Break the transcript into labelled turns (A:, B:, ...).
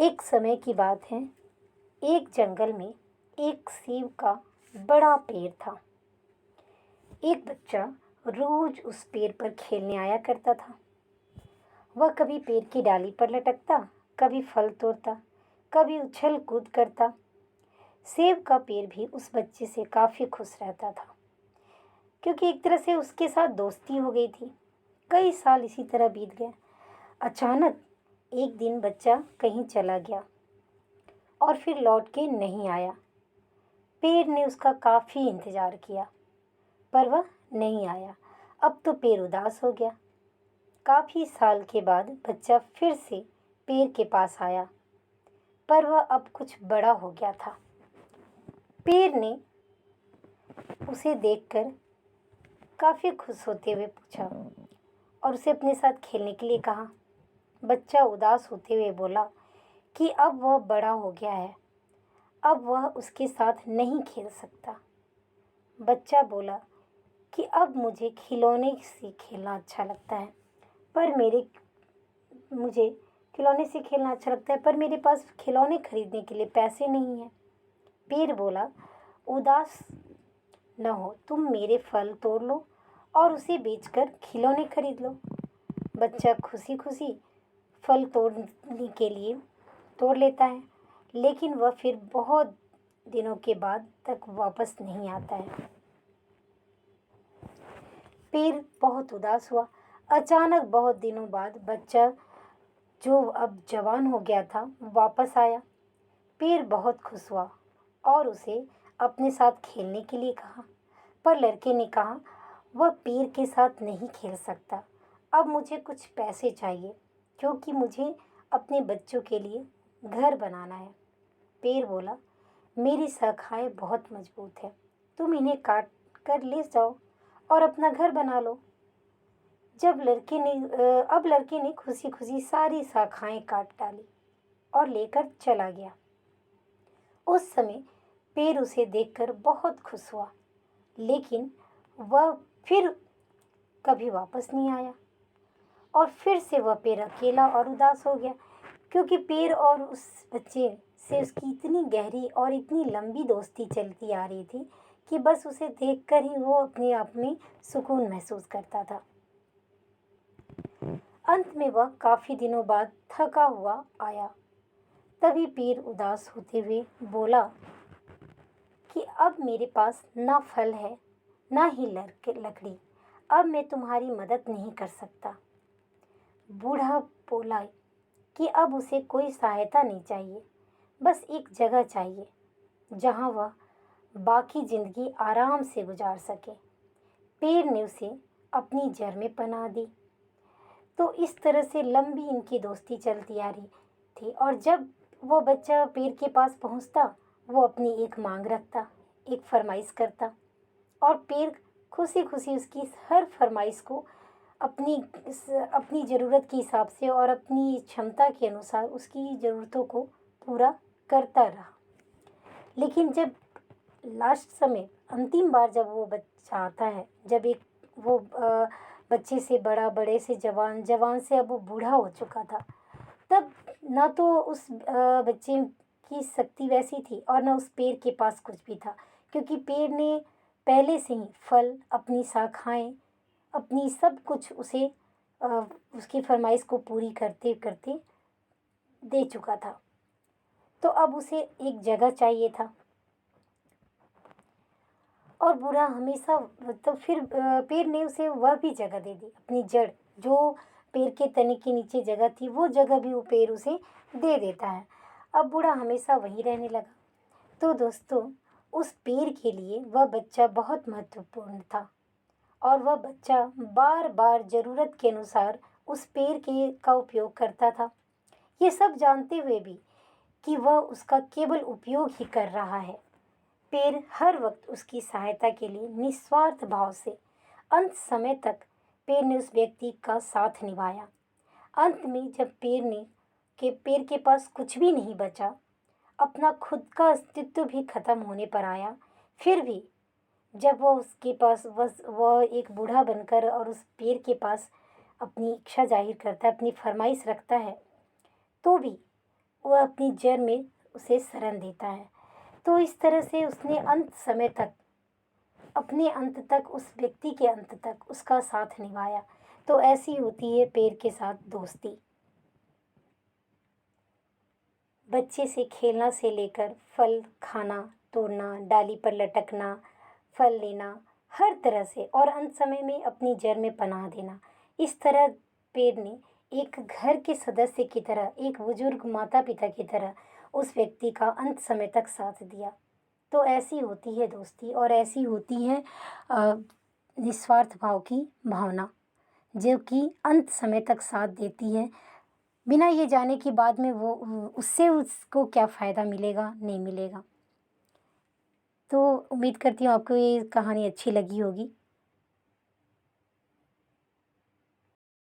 A: एक समय की बात है। एक जंगल में एक सेब का बड़ा पेड़ था। एक बच्चा रोज उस पेड़ पर खेलने आया करता था। वह कभी पेड़ की डाली पर लटकता, कभी फल तोड़ता, कभी उछल कूद करता। सेब का पेड़ भी उस बच्चे से काफी खुश रहता था, क्योंकि एक तरह से उसके साथ दोस्ती हो गई थी। कई साल इसी तरह बीत गए। अचानक एक दिन बच्चा कहीं चला गया और फिर लौट के नहीं आया। पेड़ ने उसका काफी इंतजार किया, पर वह नहीं आया। अब तो पेड़ उदास हो गया। काफी साल के बाद बच्चा फिर से पेड़ के पास आया, पर वह अब कुछ बड़ा हो गया था। पेड़ ने उसे देखकर काफी खुश होते हुए पूछा और उसे अपने साथ खेलने के लिए कहा। बच्चा उदास होते हुए बोला कि अब वह बड़ा हो गया है, अब वह उसके साथ नहीं खेल सकता। बच्चा बोला कि अब मुझे खिलौने से खेलना अच्छा लगता है, पर मुझे खिलौने से खेलना अच्छा लगता है, पर मेरे पास खिलौने खरीदने के लिए पैसे नहीं हैं। पेड़ बोला, उदास न हो, तुम मेरे फल तोड़ लो और उसे बेचकर खिलौने खरीद लो। बच्चा खुशी खुशी फल तोड़ने के लिए तोड़ लेता है, लेकिन वह फिर बहुत दिनों के बाद तक वापस नहीं आता है। पेड़ बहुत उदास हुआ। अचानक बहुत दिनों बाद बच्चा, जो अब जवान हो गया था, वापस आया। पेड़ बहुत खुश हुआ और उसे अपने साथ खेलने के लिए कहा, पर लड़के ने कहा, वह पेड़ के साथ नहीं खेल सकता। अब मुझे कुछ पैसे चाहिए, क्योंकि मुझे अपने बच्चों के लिए घर बनाना है। पेड़ बोला, मेरी शाखाएं बहुत मजबूत है, तुम इन्हें काट कर ले जाओ और अपना घर बना लो। अब लड़के ने खुशी खुशी सारी शाखाएं काट डाली और लेकर चला गया। उस समय पेड़ उसे देखकर बहुत खुश हुआ, लेकिन वह फिर कभी वापस नहीं आया और फिर से वह पेड़ अकेला और उदास हो गया, क्योंकि पेड़ और उस बच्चे से उसकी इतनी गहरी और इतनी लंबी दोस्ती चलती आ रही थी कि बस उसे देखकर ही वो अपने आप में सुकून महसूस करता था। अंत में वह काफी दिनों बाद थका हुआ आया। तभी पेड़ उदास होते हुए बोला कि अब मेरे पास ना फल है, ना ही लकड़ी। अब मैं तुम्हारी मदद नहीं कर सकता। बूढ़ा बोला कि अब उसे कोई सहायता नहीं चाहिए, बस एक जगह चाहिए जहां वह बाकी जिंदगी आराम से गुजार सके। पेड़ ने उसे अपनी जड़ में पनाह दी। तो इस तरह से लंबी इनकी दोस्ती चलती आ रही थी, और जब वो बच्चा पेड़ के पास पहुंचता, वो अपनी एक मांग रखता, एक फरमाइश करता, और पेड़ खुशी खुशी उसकी हर फरमाइश को अपनी अपनी ज़रूरत के हिसाब से और अपनी क्षमता के अनुसार उसकी ज़रूरतों को पूरा करता रहा। लेकिन जब लास्ट समय, अंतिम बार जब वो बच्चा आता है, जब एक वो बच्चे से बड़ा, बड़े से जवान, जवान से अब वो बूढ़ा हो चुका था, तब ना तो उस बच्चे की शक्ति वैसी थी और ना उस पेड़ के पास कुछ भी था, क्योंकि पेड़ ने पहले से ही फल, अपनी शाखाएं, अपनी सब कुछ उसे उसकी फरमाइश को पूरी करते करते दे चुका था। तो अब उसे एक जगह चाहिए था, और बूढ़ा हमेशा, तो फिर पेड़ ने उसे वह भी जगह दे दी, अपनी जड़, जो पेड़ के तने के नीचे जगह थी, वो जगह भी वो पेड़ उसे दे देता है। अब बूढ़ा हमेशा वहीं रहने लगा। तो दोस्तों, उस पेड़ के लिए वह बच्चा बहुत महत्वपूर्ण था, और वह बच्चा बार बार ज़रूरत के अनुसार उस पेड़ के का उपयोग करता था, ये सब जानते हुए भी कि वह उसका केवल उपयोग ही कर रहा है। पेड़ हर वक्त उसकी सहायता के लिए निस्वार्थ भाव से अंत समय तक पेड़ ने उस व्यक्ति का साथ निभाया। अंत में जब पेड़ के पास कुछ भी नहीं बचा, अपना खुद का अस्तित्व भी खत्म होने पर आया, फिर भी जब वह उसके पास वह एक बूढ़ा बनकर और उस पेड़ के पास अपनी इच्छा जाहिर करता है, अपनी फरमाइश रखता है, तो भी वह अपनी जड़ में उसे शरण देता है। तो इस तरह से उसने अंत समय तक, अपने अंत तक, उस व्यक्ति के अंत तक उसका साथ निभाया। तो ऐसी होती है पेड़ के साथ दोस्ती। बच्चे से खेलना से लेकर फल खाना, तोड़ना, डाली पर लटकना, फल लेना, हर तरह से, और अंत समय में अपनी जड़ में पनाह देना। इस तरह पेड़ ने एक घर के सदस्य की तरह, एक बुजुर्ग माता पिता की तरह उस व्यक्ति का अंत समय तक साथ दिया। तो ऐसी होती है दोस्ती, और ऐसी होती है निस्वार्थ भाव की भावना, जो कि अंत समय तक साथ देती है, बिना ये जाने कि बाद में वो उससे उसको क्या फ़ायदा मिलेगा, नहीं मिलेगा। तो उम्मीद करती हूँ आपको ये कहानी अच्छी लगी होगी।